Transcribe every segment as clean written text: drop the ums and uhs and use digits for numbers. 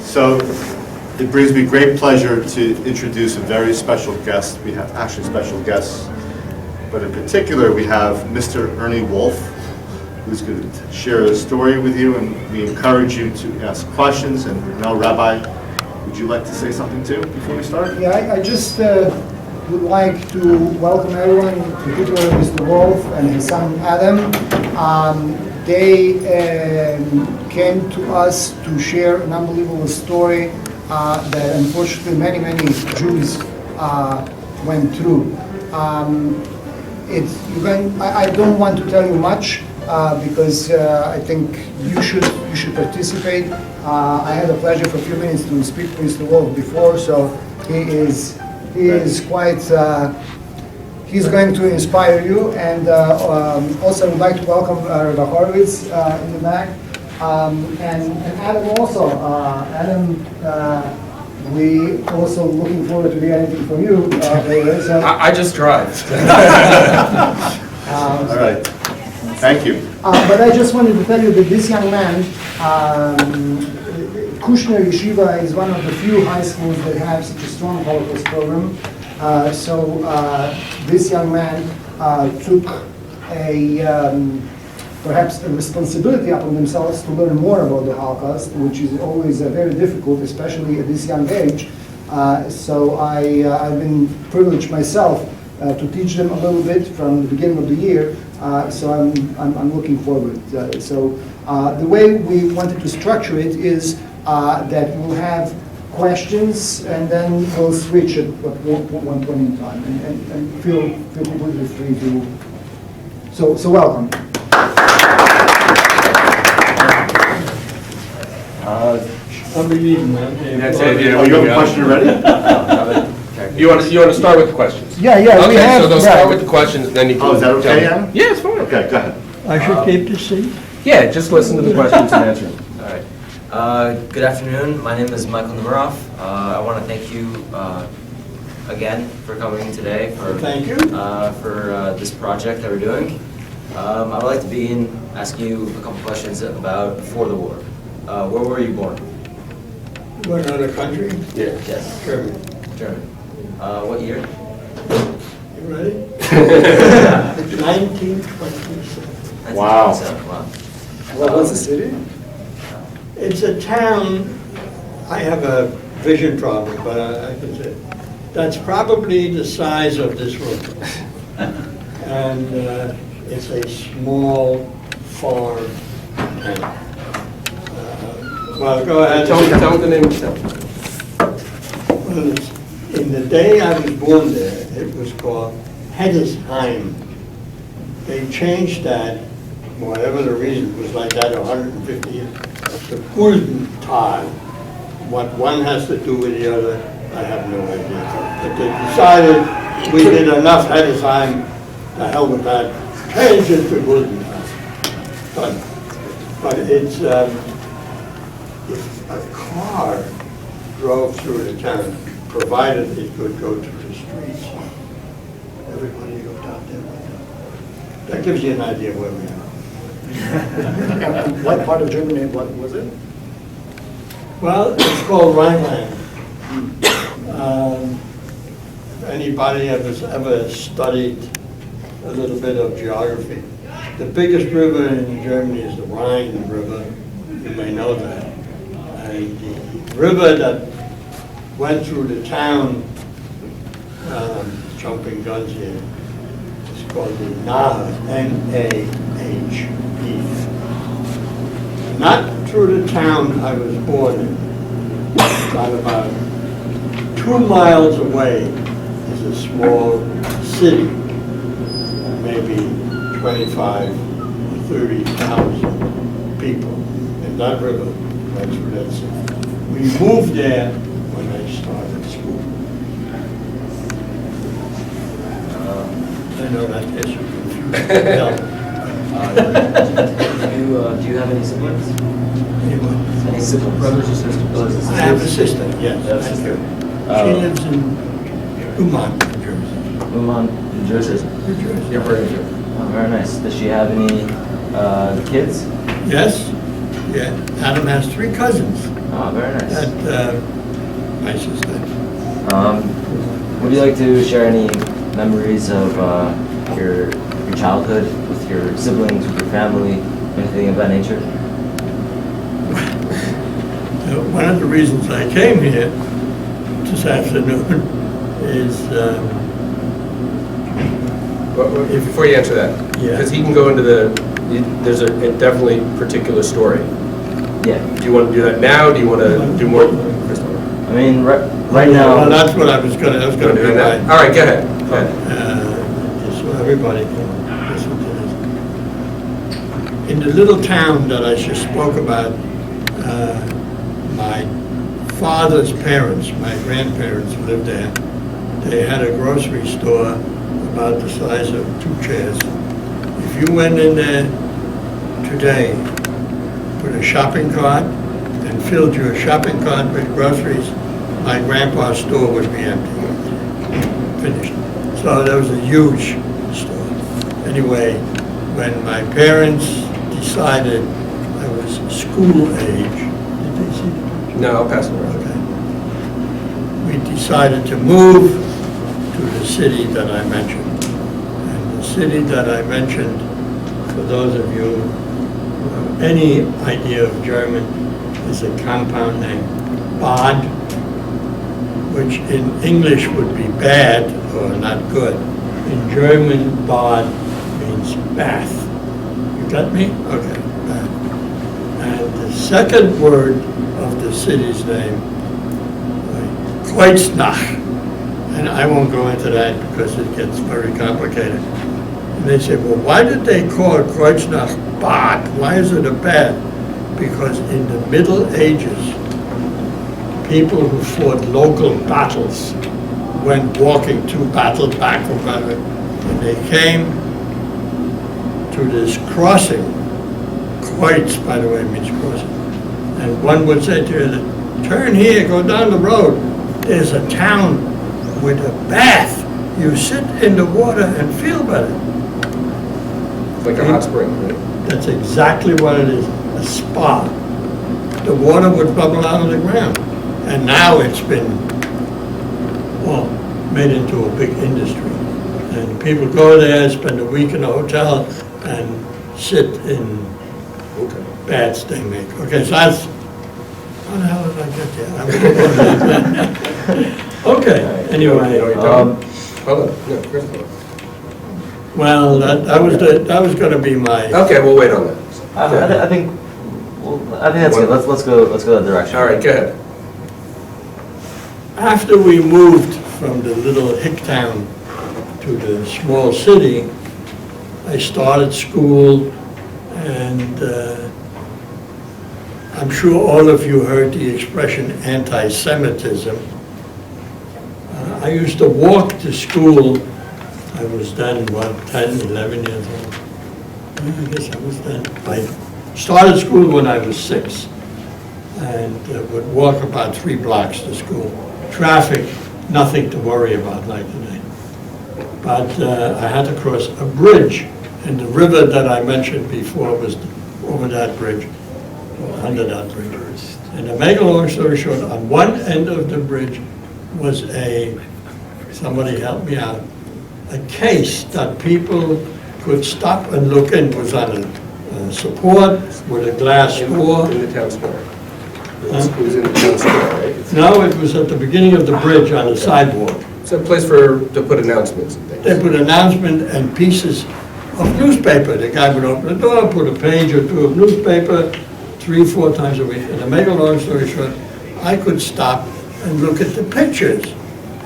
So it brings me great pleasure to introduce a very special guest. We have actually special guests, but in particular we have Mr. Ernie Wolf, who's going to share a story with you, and we encourage you to ask questions. And now, Rabbi, would you like to say something too before we start? Yeah, I just would like to welcome everyone, in particular Mr. Wolf and his son Adam. They came to us to share an unbelievable story that unfortunately many Jews went through. I don't want to tell you much because I think you should participate. I had the pleasure for a few minutes to speak to Mr. Wolf before, so he is quite. He's going to inspire you, and also I would like to welcome Rabbi Horowitz in the back, and Adam also. Adam, we also looking forward to hear anything from you. I just drive. All right. Thank you. But I just wanted to tell you that this young man, Kushner Yeshiva is one of the few high schools that have such a strong Holocaust program. So this young man took perhaps a responsibility upon themselves to learn more about the Holocaust, which is always very difficult, especially at this young age. So I've been privileged myself to teach them a little bit from the beginning of the year. So I'm looking forward. So the way we wanted to structure it is that we'll have questions, and then we'll switch at one point in time, and feel completely free to. So welcome. That's it. Oh, you have a question already? You want to start with the questions? Yeah. Okay, We have, so they'll start with the questions, and then you can. Oh, is that okay, Adam? Yeah, it's fine. Okay, go ahead. I should keep the seat. Yeah, just listen to the questions and answer them. All right. Good afternoon. My name is Michael Nemiroff. I want to thank you again for coming today for this project that we're doing. I would like to begin asking you a couple questions about before the war. Where were you born? What other country? Yeah. Yes. Germany. Germany. What year? You ready? 1927. Wow. 1927. Wow. What was the city? It's a town, I have a vision problem, but I can say, that's probably the size of this room. And it's a small farm town. Well, go ahead. Tell me the name of the town. Well, in the day I was born there, it was called Hedesheim. They changed that, whatever the reason, it was like that 150 years. The Guldental, what one has to do with the other, I have no idea. But they decided we did enough Hedesheim, the hell with that, change it to Guldental. But it's, if a car drove through the town, provided it could go through the streets, everybody looked out there like that. That gives you an idea where we are. What part of Germany was it? Well, it's called Rhineland. Anybody ever studied a little bit of geography? The biggest river in Germany is the Rhine River. You may know that. And the river that went through the town, jumping guns here, is called the Nahe, N-A-H-E. Not through the town I was born in, but about 2 miles away is a small city, maybe 25 or 30,000 people. And that river went through that city. We moved there when I started school. I know that gets you confused. Do you have any siblings? Anyway, Any siblings? Brothers or sisters? I have a sister, yes. You have a sister? She lives in Uman, New Jersey. Uman, New Jersey. New Jersey. Yeah, very good. Oh, very nice. Does she have any kids? Yes, yeah. Adam has 3 cousins. Oh, very nice. At my sister. Would you like to share any memories of your childhood with your siblings, with your family, anything of that nature? One of the reasons I came here this afternoon is, Before you answer that, Yeah. because he can go into there's a definitely particular story. Yeah. Do you want to do that now? Do you want to do more? I mean, right now. well, that's what I was gonna be All right. right, go ahead. Go ahead. Just so everybody can listen to this. In the little town that I just spoke about, my father's parents, my grandparents lived there. They had a grocery store about the size of 2 chairs. If you went in there today with a shopping cart and filled your shopping cart with groceries, my grandpa's store would be empty, finished. So that was a huge store. Anyway, when my parents decided I was school age, did they see the picture? No, I'll pass it around. Okay. We decided to move to the city that I mentioned. And the city that I mentioned, for those of you who have any idea of German, is a compound named Bad, which in English would be bad or not good. In German, Bad means bath. You got me? Okay, bath. And the second word of the city's name, KristallNacht, and I won't go into that because it gets very complicated. And they say, well, why did they call it KristallNacht Bad? Why is it a bad? Because in the Middle Ages, people who fought local battles went walking to battle back from battle, and they came to this crossing. Kreuz, by the way, means crossing. And one would say to you, turn here, go down the road. There's a town with a bath. You sit in the water and feel better. Like a hot spring, right? That's exactly what it is, a spa. The water would bubble out of the ground. And now it's been, well, made into a big industry. And people go there, spend a week in a hotel, and sit in baths they make. Okay, so that's, how the hell did I get there? Okay, anyway. Hold on, no, Chris. Well, that was gonna be my, Okay, we'll wait on that. I think that's good. Let's go that direction. All right, go ahead. after we moved from the little hick town to the small city, I started school, and I'm sure all of you heard the expression anti-Semitism. I used to walk to school. I was then, 10, 11 years old. I guess I was then. I started school when I was 6, and would walk about 3 blocks to school. Traffic, nothing to worry about like today. But I had to cross a bridge, and the river that I mentioned before was over that bridge, or under that bridge. And to make a long story short, on one end of the bridge was somebody help me out, a case that people could stop and look in. It was on a support with a glass door. In the town square. It was in the town square, right? No, it was at the beginning of the bridge on the sidewalk. It's a place to put announcements and things. They put announcement and pieces of newspaper. The guy would open the door, put a page or 2 of newspaper 3-4 times a week. And to make a long story short, I could stop and look at the pictures.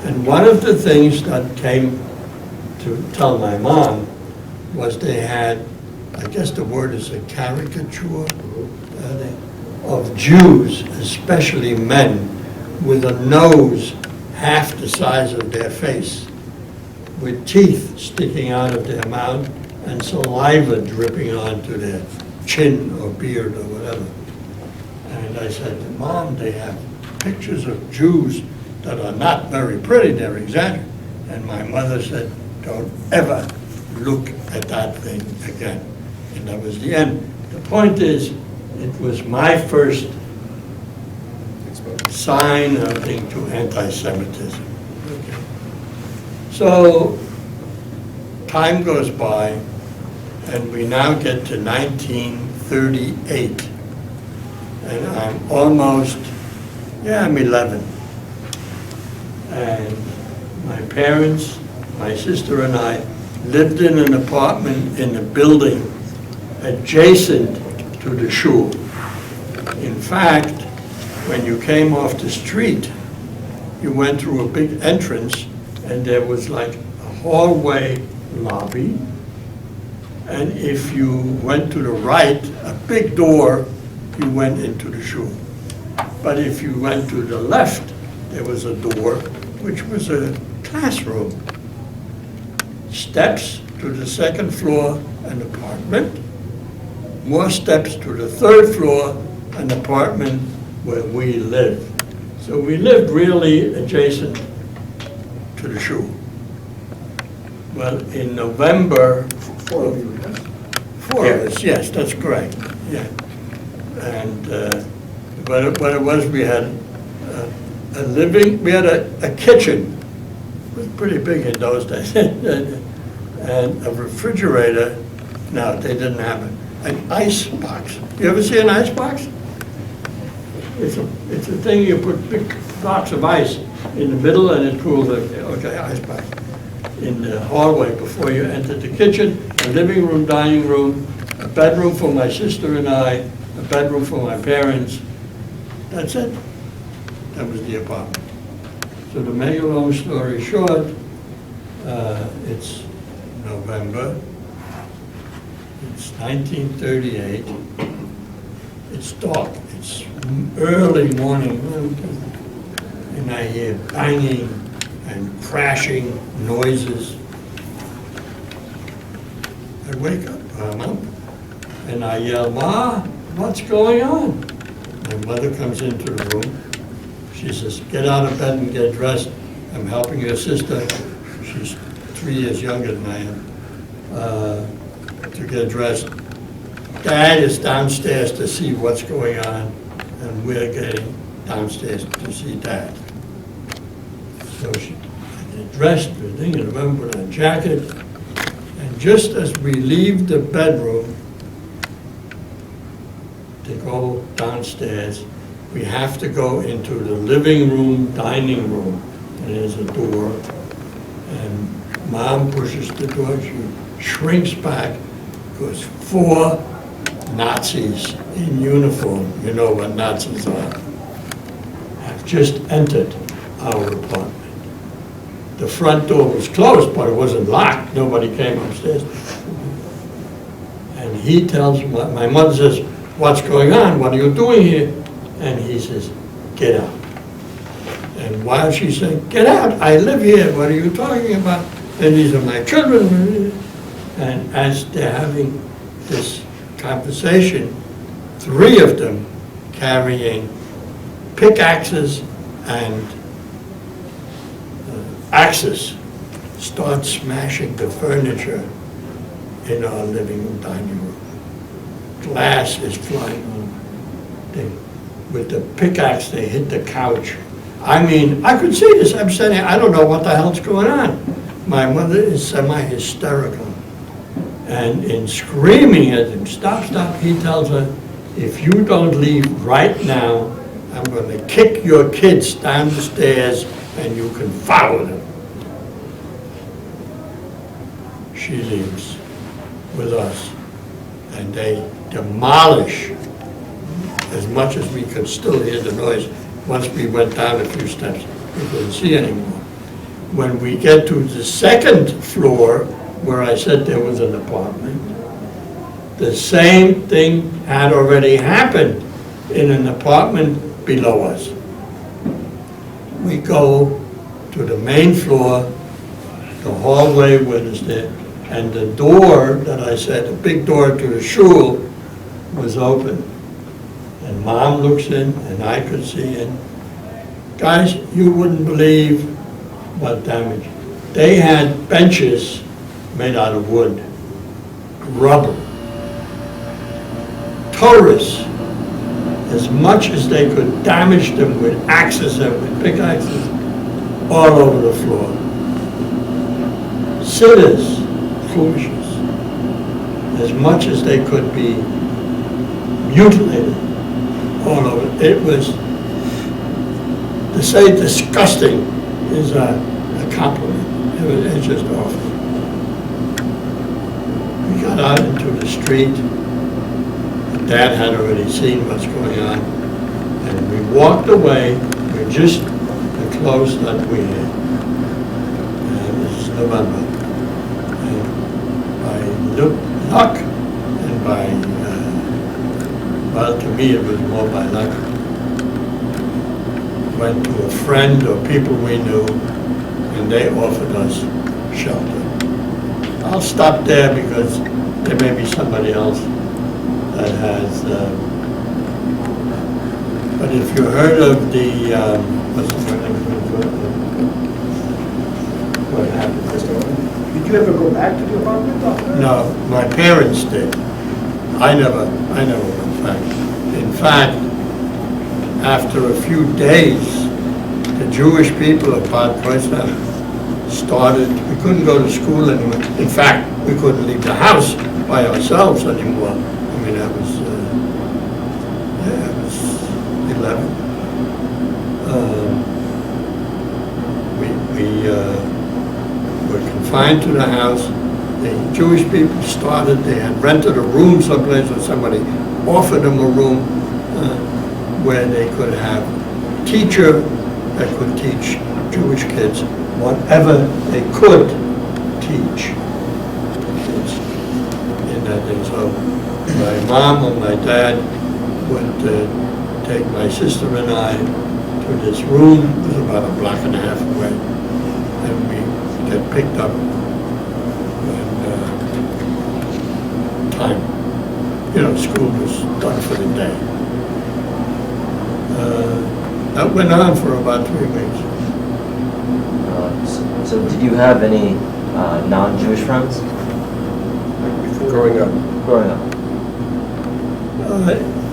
And one of the things that came to tell my mom was they had, I guess the word is a caricature, of Jews, especially men, with a nose half the size of their face, with teeth sticking out of their mouth and saliva dripping onto their chin or beard or whatever. And I said, Mom, they have pictures of Jews that are not very pretty, they're exaggerated. And my mother said, don't ever look at that thing again. And that was the end. The point is, it was my first sign, I think, to anti-Semitism. Okay. So time goes by, and we now get to 1938. And I'm almost, I'm 11. And my parents, my sister and I lived in an apartment in a building adjacent to the shul. In fact, when you came off the street, you went through a big entrance, and there was like a hallway lobby. And if you went to the right, a big door, you went into the shul. But if you went to the left, there was a door, which was a classroom. Steps to the second floor, an apartment. More steps to the third floor, an apartment where we lived. So we lived really adjacent to the shul. Well, in November, Four of you, yes? four of us, yes, that's correct, yeah. And what it was, we had a living, we had a kitchen, it was pretty big in those days, and a refrigerator. No, they didn't have it. An ice box. You ever see an ice box? It's a thing you put big blocks of ice in the middle, and it cools it. Okay, ice box. In the hallway before you entered the kitchen, a living room, dining room, a bedroom for my sister and I, a bedroom for my parents. That's it. That was the apartment. So to make a long story short, it's November. It's 1938. It's dark. It's early morning, and I hear banging and crashing noises. I wake up, I'm up, and I yell, "Ma, what's going on?" My mother comes into the room. She says, "Get out of bed and get dressed. I'm helping your sister." She's 3 years younger than I am. To get dressed. Dad is downstairs to see what's going on, and we're getting downstairs to see Dad. So I get dressed, I remember, put on a jacket, and just as we leave the bedroom to go downstairs, we have to go into the living room, dining room, and there's a door, and Mom pushes the door, she shrinks back, because 4 Nazis in uniform, you know what Nazis are, have just entered our apartment. The front door was closed, but it wasn't locked. Nobody came upstairs. And he tells, my mother says, "What's going on? What are you doing here?" And he says, "Get out." And while she's saying, "Get out, I live here, what are you talking about? And these are my children." And as they're having this conversation, 3 of them carrying pickaxes and axes start smashing the furniture in our living room, dining room. Glass is flying on. With the pickaxe, they hit the couch. I mean, I could see this. I'm standing, I don't know what the hell's going on. My mother is semi-hysterical. And in screaming at him, "Stop, stop," he tells her, "If you don't leave right now, I'm going to kick your kids down the stairs and you can follow them." She leaves with us, and they demolish as much as we could still hear the noise. Once we went down a few steps, we couldn't see anymore. When we get to the second floor, where I said there was an apartment, the same thing had already happened in an apartment below us. We go to the main floor, the hallway was there, and the door that I said, the big door to the shul, was open. And Mom looks in, and I could see in. Guys, you wouldn't believe what damage. They had benches made out of wood, rubber, Taurus as much as they could, damaged them with axes and with pickaxes all over the floor. Sitters, foolishness, as much as they could be mutilated all over. It was, to say disgusting is a compliment. It's just awful. We got out into the street. Dad had already seen what's going on, and we walked away with just the clothes that we had. And this is November. And by luck, and by, well, to me it was more by luck, went to a friend or people we knew, and they offered us shelter. I'll stop there because there may be somebody else that has, but if you heard of the, what's the name? What happened? Did you ever go back to the apartment after? No, my parents did. I never went back. In fact, after a few days, the Jewish people of Bad Kreuznach started, we couldn't go to school anymore. In fact, we couldn't leave the house by ourselves anymore. I mean, I was 11. We were confined to the house. The Jewish people started, they had rented a room someplace, or somebody offered them a room where they could have a teacher that could teach Jewish kids whatever they could teach kids in that day. So my mom and my dad would take my sister and I to this room. It was about a block and a half away, and we get picked up when time, school was done for the day. That went on for about 3 weeks. So did you have any non-Jewish friends Growing up. growing up?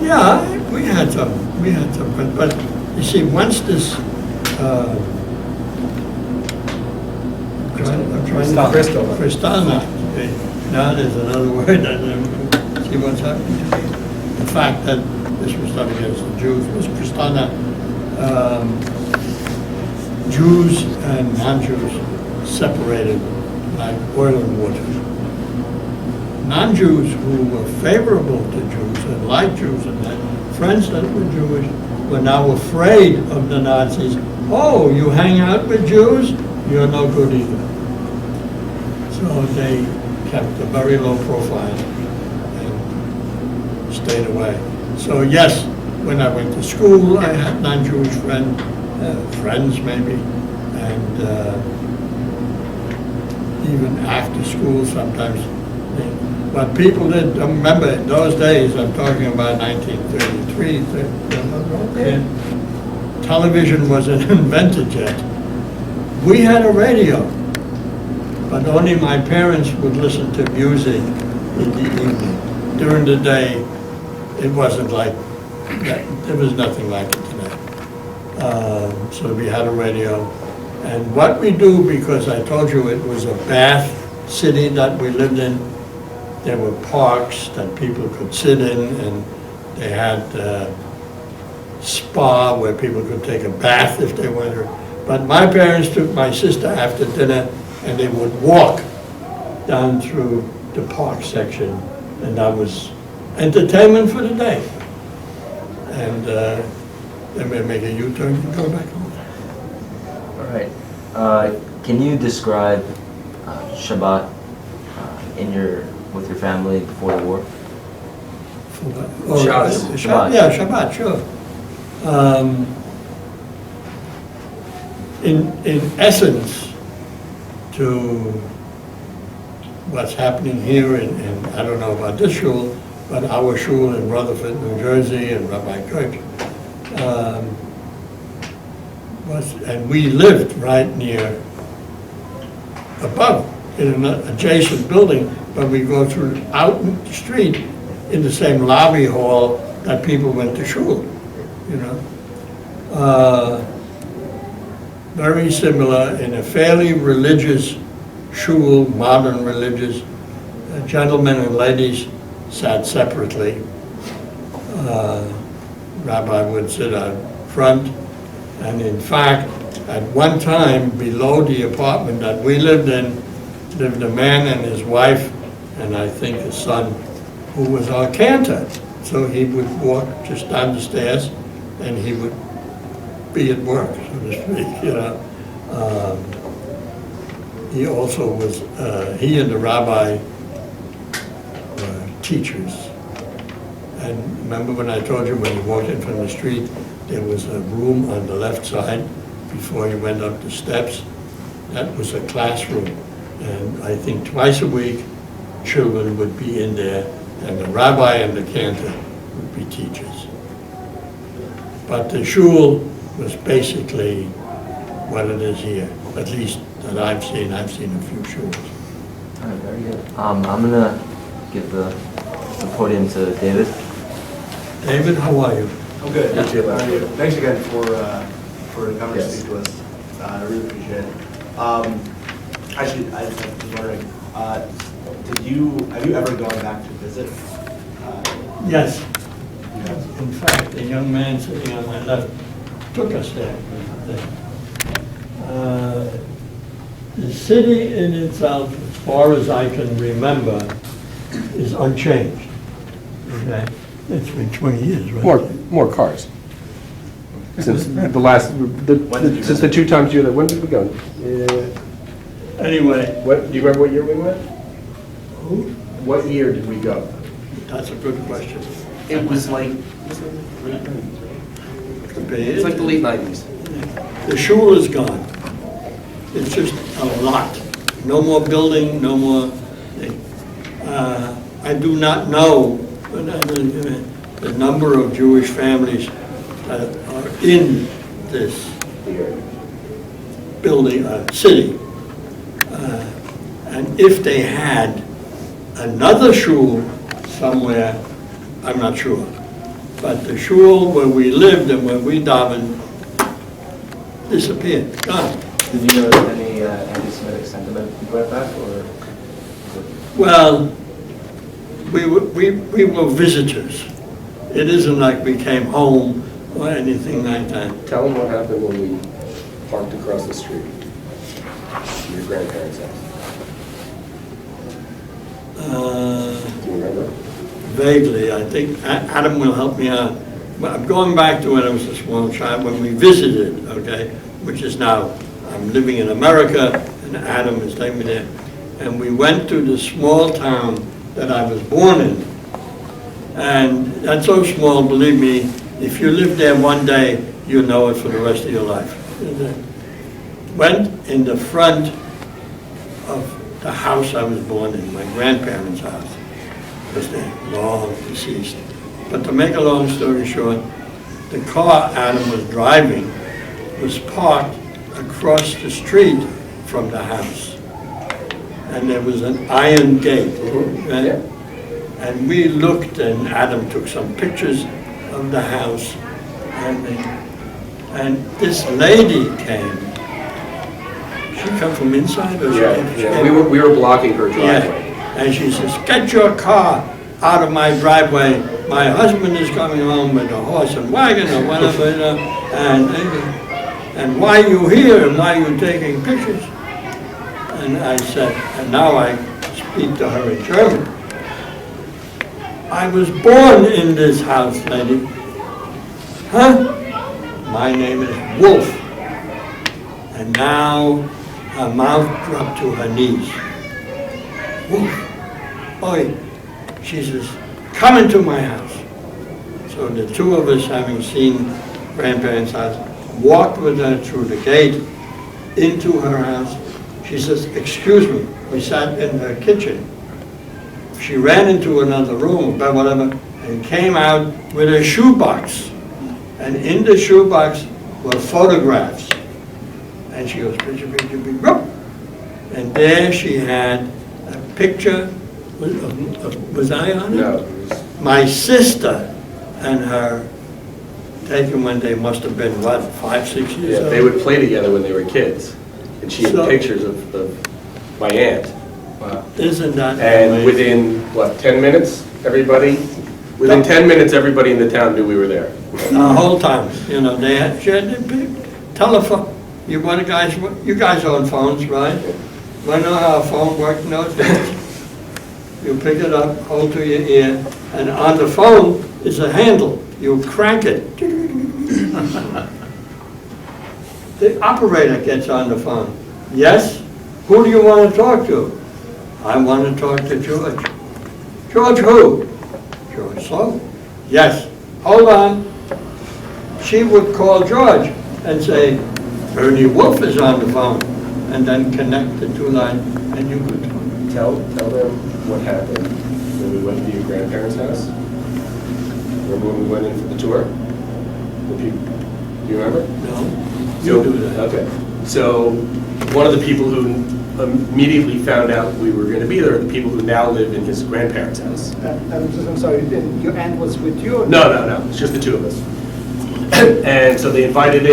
Yeah, we had some, but you see, once this, I'm trying to KristallNacht. Now there's another word, see what's happening. The fact that this was done against the Jews was KristallNacht. Jews and non-Jews separated like oil and water. Non-Jews who were favorable to Jews and liked Jews and had friends that were Jewish were now afraid of the Nazis. Oh, you hang out with Jews? You're no good either. So they kept a very low profile and stayed away. So yes, when I went to school, I had non-Jewish friends maybe, and even after school sometimes. What people did, remember in those days, I'm talking about 1933, television wasn't invented yet. We had a radio, but only my parents would listen to music in the evening. During the day, it wasn't like that. There was nothing like it today. So we had a radio. And what we do, because I told you it was a bath city that we lived in, there were parks that people could sit in, and they had spa where people could take a bath if they wanted. But my parents took my sister after dinner, and they would walk down through the park section, and that was entertainment for the day. And then we make a U-turn and go back home. All right. Can you describe Shabbat with your family before the war? Shabbat. Yeah, Shabbat, sure. In essence, to what's happening here, and I don't know about this shul, but our shul in Rutherford, New Jersey, and Rabbi Kirk, and we lived right near above, in an adjacent building, but we go through out the street in the same lobby hall that people went to shul. you know. Very similar in a fairly religious shul, modern religious. Gentlemen and ladies sat separately. Rabbi would sit out front, and in fact, at one time, below the apartment that we lived in, lived a man and his wife, and I think a son, who was our cantor. So he would walk just down the stairs, and he would be at work, so to speak, you know. He also was, he and the rabbi were teachers. And remember when I told you when you walked in from the street, there was a room on the left side before you went up the steps? That was a classroom. And I think twice a week, children would be in there, and the rabbi and the cantor would be teachers. But the shul was basically what it is here, at least that I've seen. I've seen a few shuls. All right, very good. I'm gonna give the podium to David. David, how are you? I'm good. Yeah. How are you? Thanks again for coming to speak to us. I really appreciate it. Actually, I was wondering, have you ever gone back to visit? Yes. You have? In fact, the young man sitting on my left took us there. The city in itself, as far as I can remember, is unchanged. Okay? It's been 20 years, right? More cars. Since the last, since the two times you were there, when did we go? Anyway, What, do you remember what year we went? who? What year did we go? That's a good question. It was like, it's like the late 90s. The shul is gone. It's just a lot. No more building, no more thing. I do not know the number of Jewish families that are in this building, city. And if they had another shul somewhere, I'm not sure. But the shul where we lived and where we davened disappeared, gone. Did you notice any anti-Semitic sentiment when you went back, or? Well, we were visitors. It isn't like we came home or anything like that. Tell them what happened when we parked across the street. Your grandparents' house. Do you remember? Vaguely, I think Adam will help me out. But I'm going back to when I was a small child, when we visited, okay, which is now, I'm living in America, and Adam is taking me there. And we went to the small town that I was born in. And that's so small, believe me, if you live there one day, you'll know it for the rest of your life. Went in the front of the house I was born in, my grandparents' house, because they're long deceased. But to make a long story short, the car Adam was driving was parked across the street from the house. And there was an iron gate. Right? Yeah. And we looked, and Adam took some pictures of the house. And this lady came. She come from inside, or she came? We were blocking her driveway. Yeah. And she says, "Get your car out of my driveway. My husband is coming home with a horse and wagon or whatever, you know, and why are you here and why are you taking pictures?" And I said, and now I speak to her in German. "I was born in this house, lady." "Huh? My name is Wolf." And now her mouth dropped to her knees. "Wolf, oi." She says, "Come into my house." So the two of us, having seen grandparents' house, walked with her through the gate into her house. She says, "Excuse me." We sat in her kitchen. She ran into another room, but whatever, and came out with a shoebox. And in the shoebox were photographs. And she goes, "Picture, picture, picture." And there she had a picture. Was I on it? No, it was, My sister and her taken when they must have been, what, 5, 6 years Yeah, old? they would play together when they were kids, and she had So- pictures of my aunt. Isn't that And amazing? within, what, 10 minutes, within 10 minutes, everybody in the town knew we were there. The whole time, you know, they had, she had the big telephone. You guys own phones, right? Want to know how a phone worked in those days? You pick it up, hold to your ear, and on the phone is a handle. You crank it. The operator gets on the phone. Yes? Who do you want to talk to? I want to talk to George. George who? George Sloan. Yes. Hold on. She would call George and say, Ernie Wolf is on the phone, and then connect the two lines, and you could talk. Tell them what happened when we went to your grandparents' house. Remember when we went in for the tour? Do you remember? No? So- You do that. Okay. So, one of the people who immediately found out we were going to be there are the people who now live in his grandparents' house. I'm sorry, your aunt was with you? Or No, it's just the two of us. And so they invited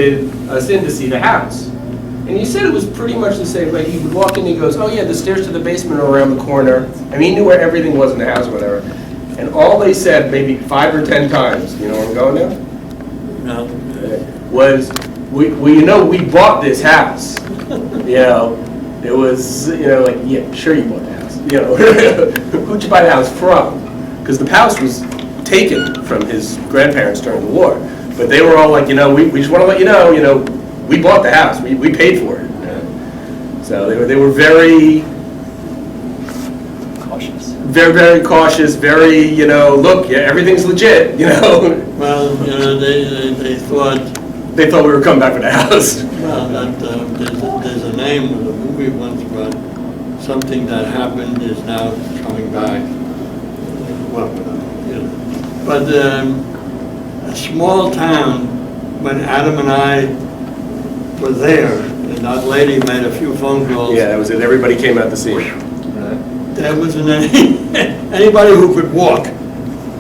us in to see the house. And he said it was pretty much the same, like he would walk in, he goes, oh yeah, the stairs to the basement are around the corner. I mean, he knew where everything was in the house or whatever. And all they said, maybe 5 or 10 times, you know where I'm going now? No. Was, we bought this house. You know, it was, like, yeah, sure you bought the house. Who'd you buy the house from? Because the house was taken from his grandparents during the war. But they were all like, we just want to let you know, we bought the house, we paid for it. So they were very Cautious. very, very cautious, very, look, yeah, everything's legit, Well, they thought, They thought we were coming back for the house. well, that, there's a name of a movie once about something that happened is now coming back. Well, But a small town, when Adam and I were there, and that lady made a few phone calls. Yeah, that was it. Everybody came out to see it, There wasn't anybody who could walk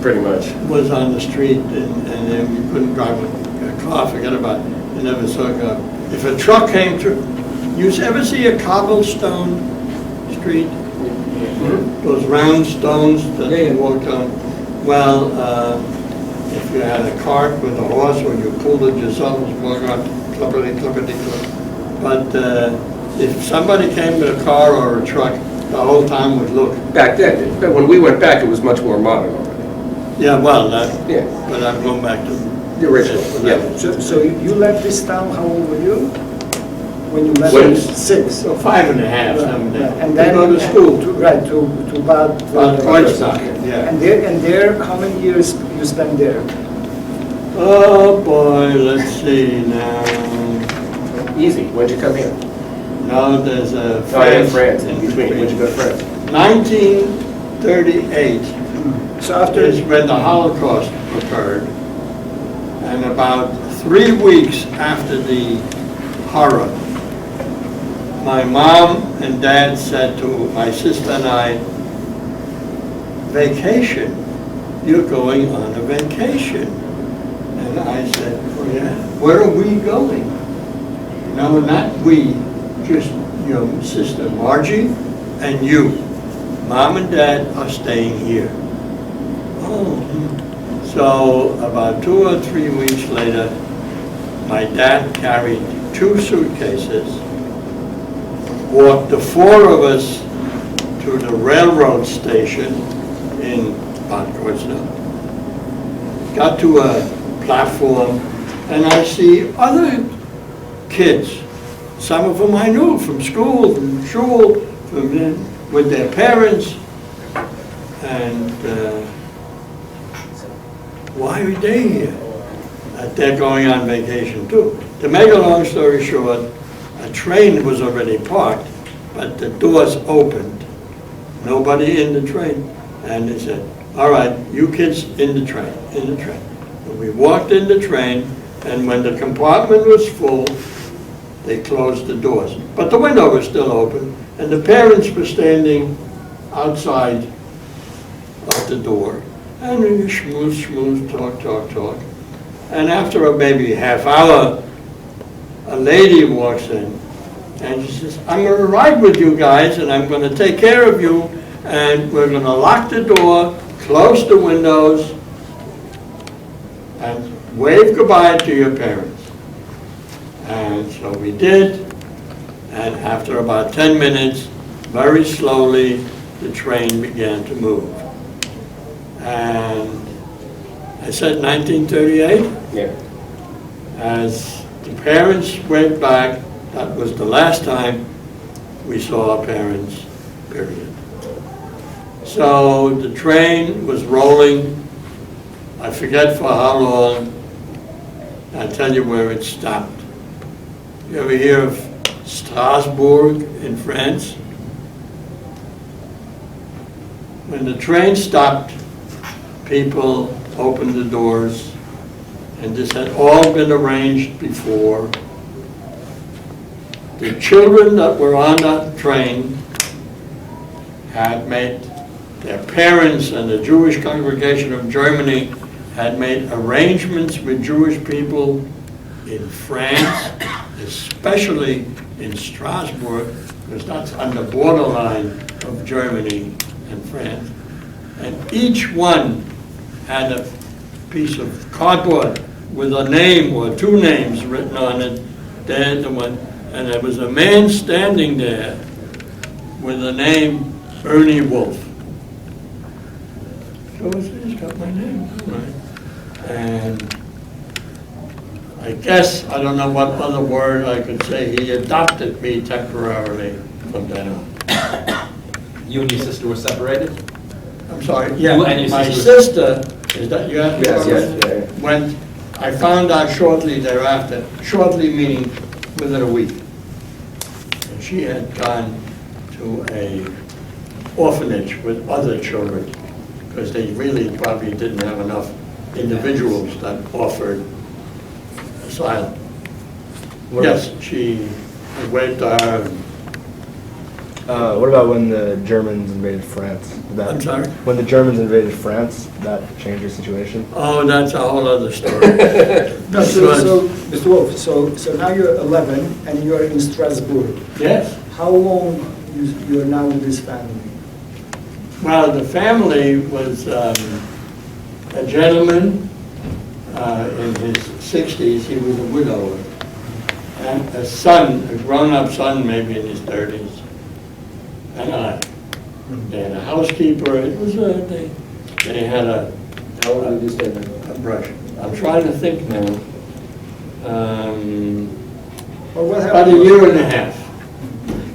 pretty much. was on the street, and then you couldn't drive a car, forget about it. You never saw a car. If a truck came through, you ever see a cobblestone street? Those round stones that you walked on? Well, if you had a cart with a horse, or you pulled it yourself, it was walking on clippity, clippity, clip. But if somebody came with a car or a truck, the whole town would look. Back then, but when we went back, it was much more modern already. Yeah, well, that, Yeah, but I'm going back to the original, yeah. So you left this town, how old were you? When you left? When- 6. So 5.5, something. And then go to school. to Bad Kreuznach, yeah. And there, how many years you spent there? Oh, boy, let's see now. Easy. When'd you come here? Now there's a Oh, yeah, France in between. When'd you go to France? 1938 So after, is when the Holocaust occurred. And about 3 weeks after the horror, my mom and dad said to my sister and I, vacation, you're going on a vacation. And I said, oh yeah, where are we going? No, not we, just your sister Margie and you. Mom and Dad are staying here. Oh. So about 2 or 3 weeks later, my dad carried 2 suitcases, walked the 4 of us to the railroad station in Bad Kreuznach. Got to a platform, and I see other kids. Some of them I knew from school, with their parents, and why are they here? They're going on vacation too. To make a long story short, a train was already parked, but the doors opened. Nobody in the train. And they said, all right, you kids in the train. And we walked in the train, and when the compartment was full, they closed the doors. But the window was still open, and the parents were standing outside of the door. And we schmooze, talk. And after a maybe half hour, a lady walks in and she says, I'm going to ride with you guys and I'm going to take care of you and we're going to lock the door, close the windows, and wave goodbye to your parents. And so we did, and after about 10 minutes, very slowly, the train began to move. And I said 1938? Yeah. As the parents went back, that was the last time we saw our parents, period. So the train was rolling, I forget for how long. I'll tell you where it stopped. You ever hear of Strasbourg in France? When the train stopped, people opened the doors, and this had all been arranged before. The children that were on that train had made, their parents and the Jewish congregation of Germany had made arrangements with Jewish people in France, especially in Strasbourg, because that's on the borderline of Germany and France. And each one had a piece of cardboard with a name or two names written on it. There's the one. And there was a man standing there with the name Ernie Wolf. So he's got my name, right? And I guess, I don't know what other word I could say, he adopted me temporarily from then on. You and your sister were separated? I'm sorry, yeah, You and your my sister- sister, is that, you have to Yes, go yes, with? yeah, yeah. When, I found out shortly thereafter, shortly meaning within a week. And she had gone to a orphanage with other children, because they really probably didn't have enough individuals that offered asylum. What Yes, she waved to her. What about when the Germans invaded France? Did that- I'm sorry? When the Germans invaded France, that changed your situation? Oh, that's a whole other story. No, so, Mr. Wolf, so now you're 11 and you're in Strasbourg. Yes. How long you are now with this family? Well, the family was a gentleman in his 60s. He was a widower. And a son, a grown-up son, maybe in his 30s. And they had a housekeeper. It was they had a How old did you say then? a brush. I'm trying to think now. Or what About a happened? year and a half.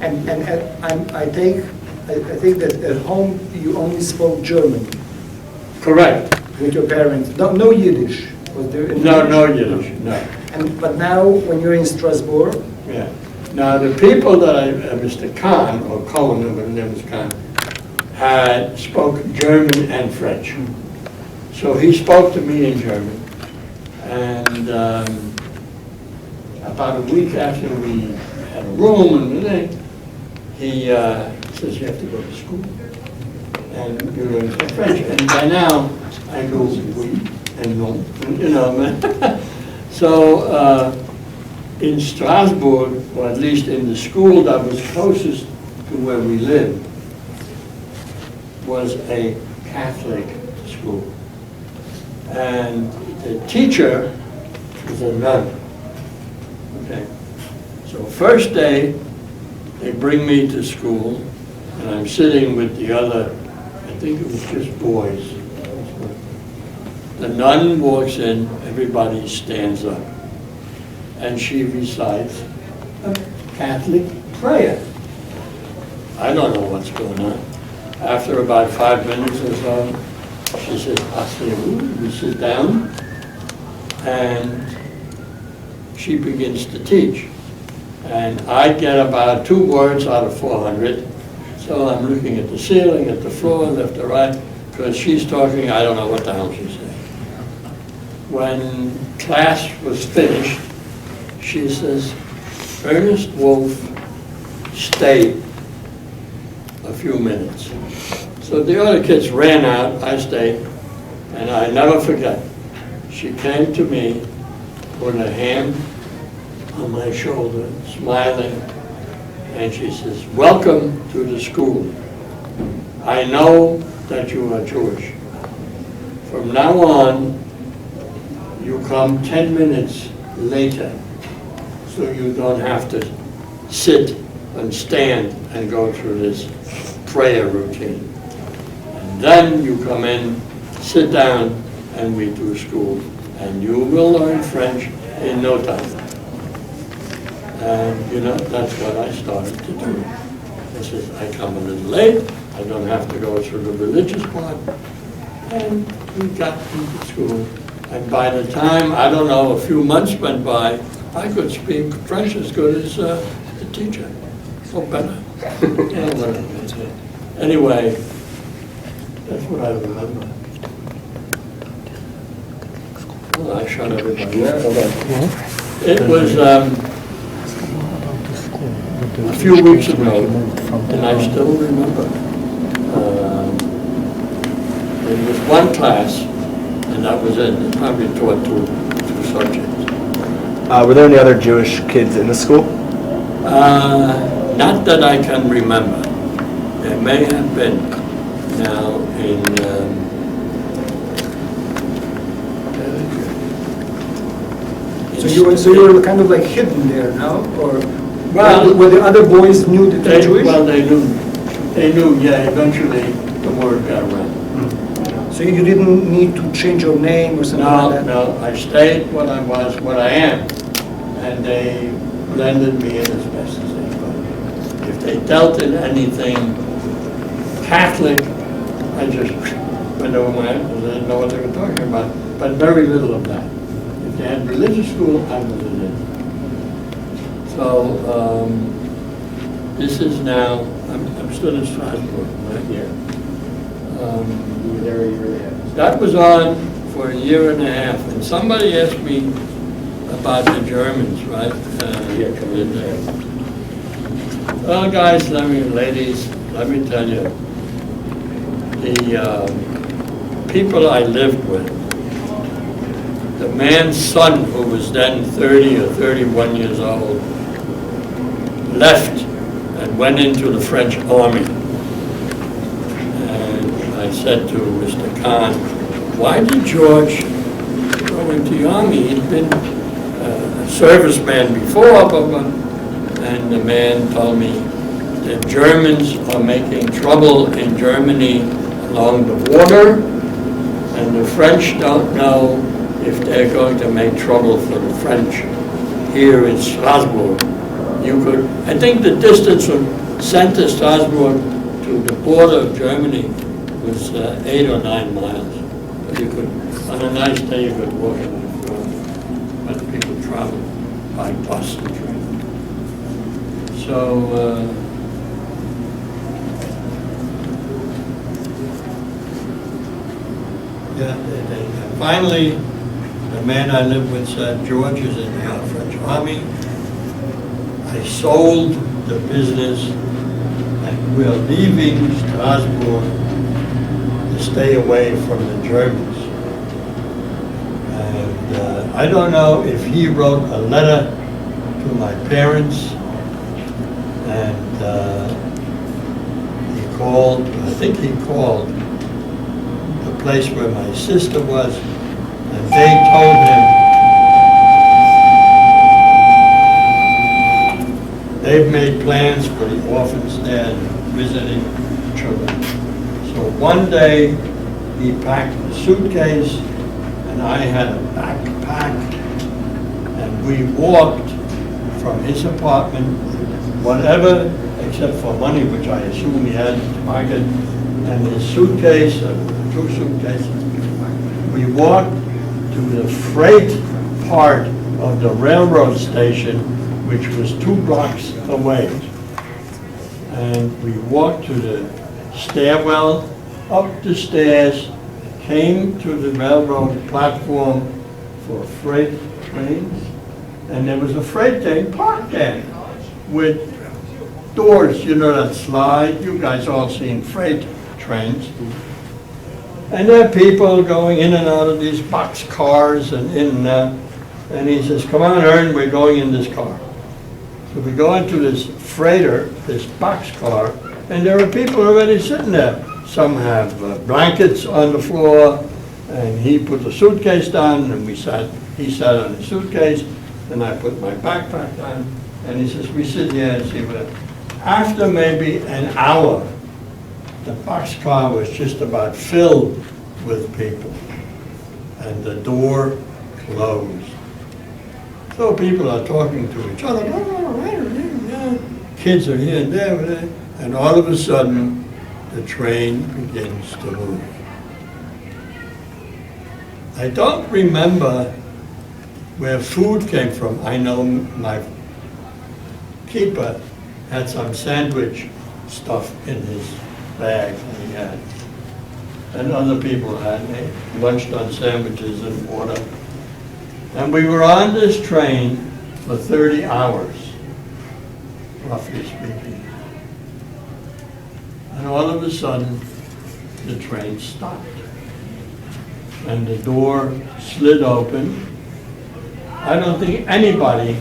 And I think that at home you only spoke German Correct. with your parents. No Yiddish. Was there any No Yiddish, no. But now when you're in Strasbourg, Yeah. Now, the people that Mr. Kahn, or Cohen, his name was Kahn, had spoke German and French. So he spoke to me in German. And about a week after we had a room and everything, he says, you have to go to school. And you're going to speak French. And by now, I go, oui, and non, you know. So, in Strasbourg, or at least in the school that was closest to where we lived, was a Catholic school. And the teacher was a nun. Okay. So first day, they bring me to school, and I'm sitting with the other, I think it was just boys. The nun walks in, everybody stands up, and she recites a Catholic prayer. I don't know what's going on. After about 5 minutes or so, she says, "Asseyez-vous," we sit down, and she begins to teach. And I get about 2 words out of 400, so I'm looking at the ceiling, at the floor, left to right, because she's talking, I don't know what the hell she's saying. When class was finished, she says, Ernest Wolf stayed a few minutes. So the other kids ran out, I stayed, and I never forget. she came to me, put her hand on my shoulder, smiling, and she says, "Welcome to the school. I know that you are Jewish. From now on, you come 10 minutes later, so you don't have to sit and stand and go through this prayer routine. And then you come in, sit down, and we do school, and you will learn French in no time." And, you know, that's what I started to do. I said, I come a little late, I don't have to go through the religious part, and we got into school. And by the time, I don't know, a few months went by, I could speak French as good as the teacher, or better. Yeah, whatever. Anyway, that's what I remember. Well, I shot everybody. It was a few weeks ago, and I still remember. It was one class, and that was it. It probably taught two subjects. Were there any other Jewish kids in the school? Not that I can remember. There may have been. Now, So you were kind of like hidden there, no? Or Well, were the other boys knew that you're Jewish? Well, they knew. They knew, yeah, eventually the word got around. So you didn't need to change your name or something like that? No, I stayed what I was, what I am, and they blended me in as best as they could. If they dealt in anything Catholic, I just went over my head because I didn't know what they were talking about, but very little of that. If they had religious school, I was in it. So, this is now, I'm still in Strasbourg, right here. You were there a year and a half. That was on for a year and a half, and somebody asked me about the Germans, right? Well, guys, ladies, let me tell you, the people I lived with, the man's son, who was then 30 or 31 years old, left and went into the French army. I said to Mr. Khan, why did George go into the army? He'd been a serviceman before, and the man told me the Germans are making trouble in Germany along the water, and the French don't know if they're going to make trouble for the French here in Strasbourg. I think the distance from center Strasbourg to the border of Germany was 8 or 9 miles. But you could, on a nice day, you could walk it if you want. But people travel by bus and train. So, finally, the man I lived with said, George is in the French army. I sold the business, and we're leaving Strasbourg to stay away from the Germans. And I don't know if he wrote a letter to my parents, and he called, I think he called the place where my sister was, and they told him they've made plans for the orphans there and visiting children. So one day, he packed a suitcase, and I had a backpack, and we walked from his apartment, whatever, except for money, which I assume he had in his pocket, and his suitcase, 2 suitcases. We walked to the freight part of the railroad station, which was 2 blocks away. And we walked to the stairwell, up the stairs, came to the railroad platform for freight trains, and there was a freight train parked there with doors, you know, that slide. You guys all seen freight trains. And there are people going in and out of these box cars and in and out. And he says, come on, Ern, we're going in this car. So we go into this freighter, this box car, and there are people already sitting there. Some have blankets on the floor, and he put the suitcase down, and he sat on the suitcase, and I put my backpack down, and he says, we sit here and see what. After maybe an hour, the boxcar was just about filled with people, and the door closed. So people are talking to each other, kids are here and there, and all of a sudden, the train begins to move. I don't remember where food came from. I know my keeper had some sandwich stuff in his bag that he had. And other people had. They lunched on sandwiches and water. And we were on this train for 30 hours, roughly speaking. And all of a sudden, the train stopped. And the door slid open. I don't think anybody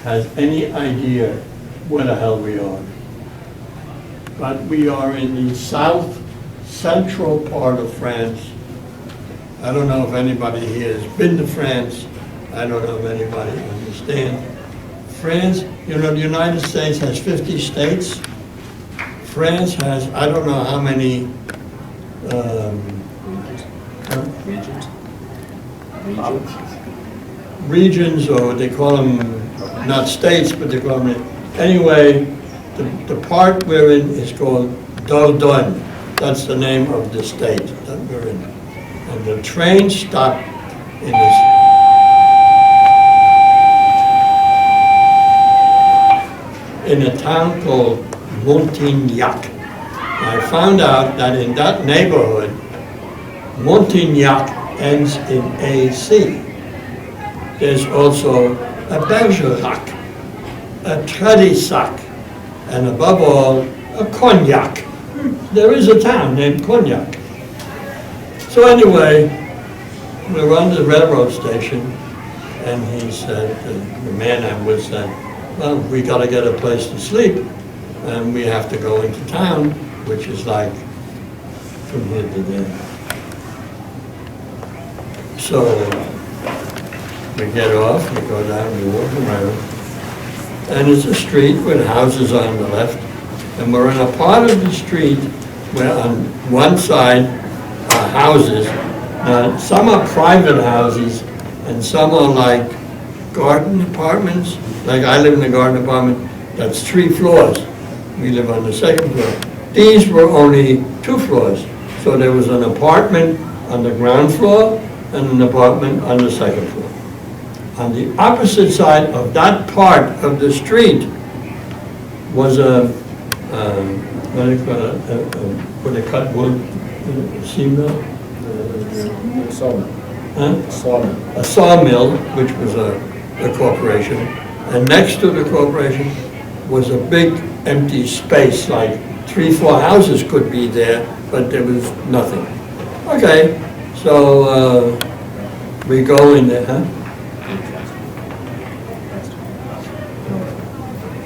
has any idea where the hell we are. But we are in the south central part of France. I don't know if anybody here has been to France. I don't know if anybody understands. France, you know, the United States has 50 states. France has, I don't know how many regions, or they call them not states, but they call them, anyway, the part we're in is called Dordogne. That's the name of the state that we're in. And the train stopped in a town called Montignac. I found out that in that neighborhood, Montignac ends in AC. There's also a Bergerac, a Tradisac, and above all, a Cognac. There is a town named Cognac. So anyway, we were on the railroad station, and he said, the man I'm with said, well, we got to get a place to sleep, and we have to go into town, which is like from here to there. So we get off, we go down, we walk around, and it's a street with houses on the left, and we're in a part of the street where on one side are houses. Some are private houses, and some are like garden apartments. Like I live in a garden apartment that's 3 floors. We live on the 2nd floor. These were only 2 floors. So there was an apartment on the ground floor and an apartment on the 2nd floor. On the opposite side of that part of the street was a what do you call it? Where they cut wood, sawmill? Sawmill. Huh? Sawmill. A sawmill, which was a corporation. And next to the corporation was a big empty space, like 3-4 houses could be there, but there was nothing. Okay, so we go in there, huh?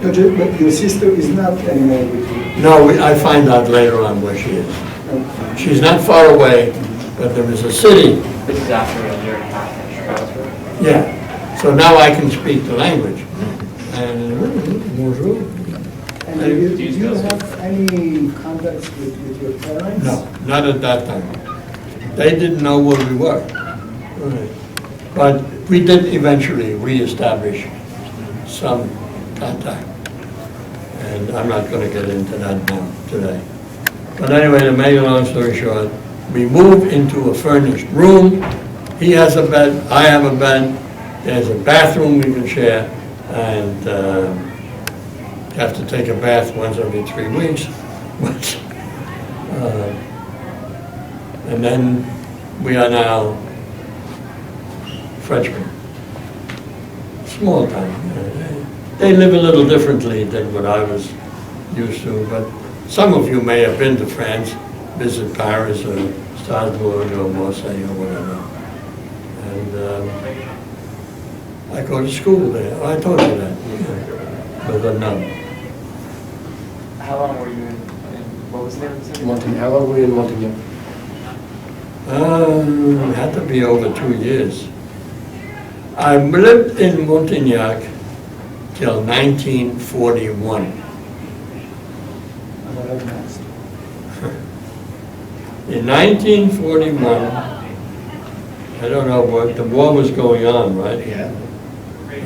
But your sister is not anymore with you. No, I find out later on where she is. She's not far away, but there was a city. This is after a year and a half in Strasbourg. Yeah, so now I can speak the language. And bonjour. And do you have any contacts with your parents? No, not at that time. They didn't know where we were. But we did eventually reestablish some contact. And I'm not going to get into that now today. But anyway, to make a long story short, we move into a furnished room. He has a bed, I have a bed. There's a bathroom we can share, and have to take a bath once every 3 weeks. And then we are now Frenchmen. Small town. They live a little differently than what I was used to, but some of you may have been to France, visit Paris or stuff Strasbourg or Marseille or whatever. And I go to school there. I told you that, with a nun. How long were you in what was the name of the city? Montigny, how long were you in Montigny? Had to be over 2 years. I lived in Montignac till 1941. In 1941, I don't know what, the war was going on, right? Yeah.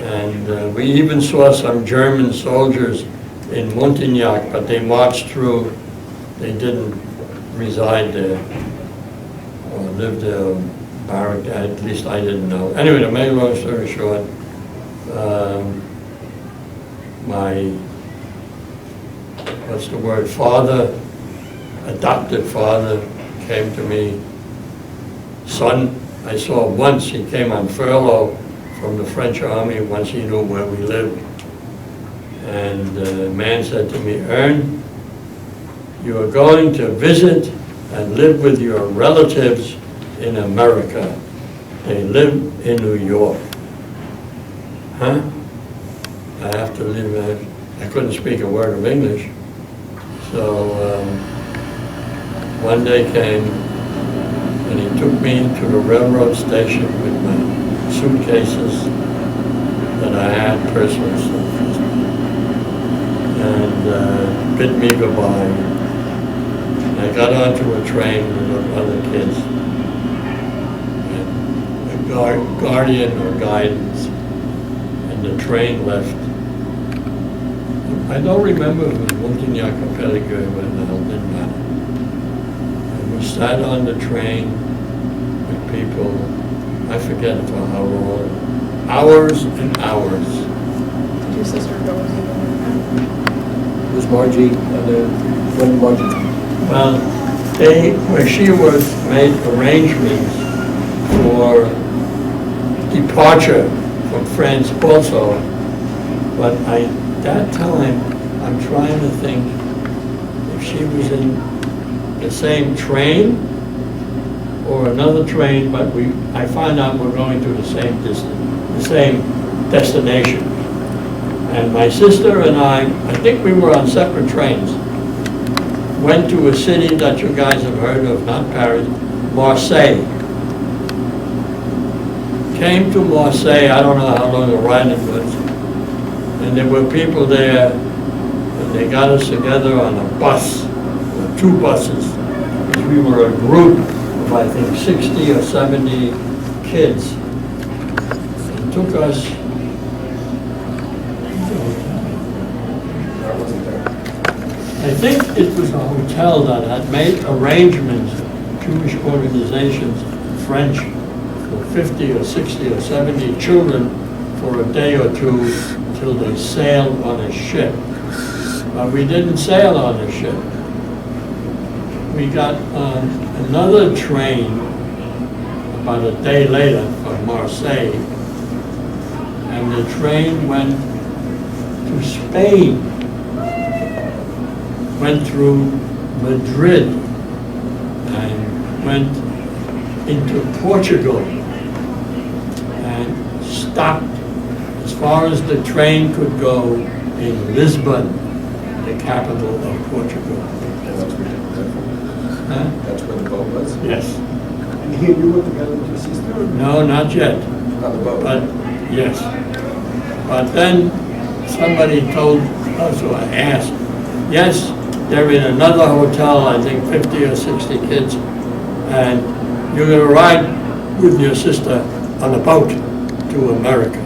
And we even saw some German soldiers in Montignac, but they marched through. They didn't reside there or live there, barrack, at least I didn't know. Anyway, to make a long story short, my, what's the word, father, adopted father, came to me. Son, I saw once, he came on furlough from the French army once he knew where we lived. And the man said to me, Ern, you are going to visit and live with your relatives in America. They live in New York. Huh? I have to live there. I couldn't speak a word of English. So one day came and he took me to the railroad station with my suitcases that I had, personal stuff, and bid me goodbye. I got onto a train with other kids, and a guardian or guidance, and the train left. I don't remember if it was Montignac or Périgueux, but it didn't matter. And we sat on the train with people, I forget for how long, hours and hours. Did your sister go with you? Was Margie, when Margie? Well, where she was, made arrangements for departure from France also, but that time, I'm trying to think if she was in the same train or another train, but I find out we're going to the same destination. And my sister and I think we were on separate trains, went to a city that you guys have heard of, not Paris, Marseille. Came to Marseille, I don't know how long the ride it was, and there were people there, and they got us together on a bus, or 2 buses, because we were a group of, I think, 60 or 70 kids. It took us, I think it was a hotel that had made arrangements, Jewish organizations, French, for 50 or 60 or 70 children for a day or two till they sailed on a ship. But we didn't sail on a ship. We got on another train about a day later from Marseille, and the train went to Spain, went through Madrid, and went into Portugal, and stopped as far as the train could go in Lisbon, the capital of Portugal. Huh? That's where the boat was? Yes. And here you were together with your sister? No, not yet. On the boat? But, yes. But then somebody told us, or asked, yes, they're in another hotel, I think 50 or 60 kids, and you're gonna ride with your sister on a boat to America.